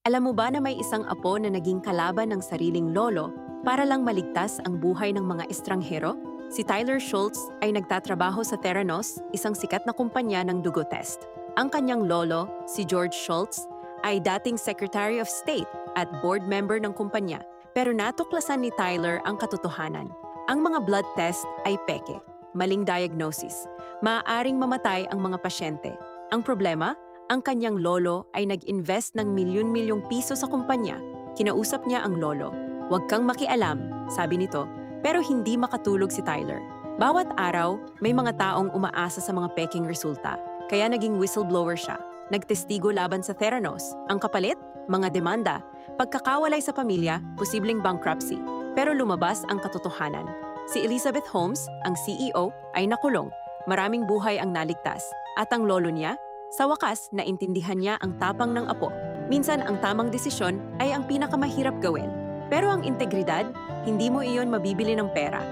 Alam mo ba na may isang apo na naging kalaban ng sariling lolo para lang maligtas ang buhay ng mga estranghero? Si Tyler Schultz ay nagtatrabaho sa Theranos, isang sikat na kumpanya ng dugo test. Ang kanyang lolo, si George Schultz, ay dating Secretary of State at board member ng kumpanya. Pero natuklasan ni Tyler ang katotohanan. Ang mga blood test ay peke, maling diagnosis. Maaaring mamatay ang mga pasyente. Ang problema, ang kanyang lolo ay nag-invest ng milyon-milyong piso sa kumpanya. Kinausap niya ang lolo. "Huwag kang makialam," sabi nito, pero hindi makatulog si Tyler. Bawat araw, may mga taong umaasa sa mga peking resulta. Kaya naging whistleblower siya. Nagtestigo laban sa Theranos. Ang kapalit? Mga demanda. Pagkakawalay sa pamilya, posibleng bankruptcy. Pero lumabas ang katotohanan. Si Elizabeth Holmes, ang CEO, ay nakulong. Maraming buhay ang naligtas. At ang lolo niya? Sa wakas, naintindihan niya ang tapang ng apo. Minsan ang tamang desisyon ay ang pinakamahirap gawin. Pero ang integridad, hindi mo iyon mabibili ng pera.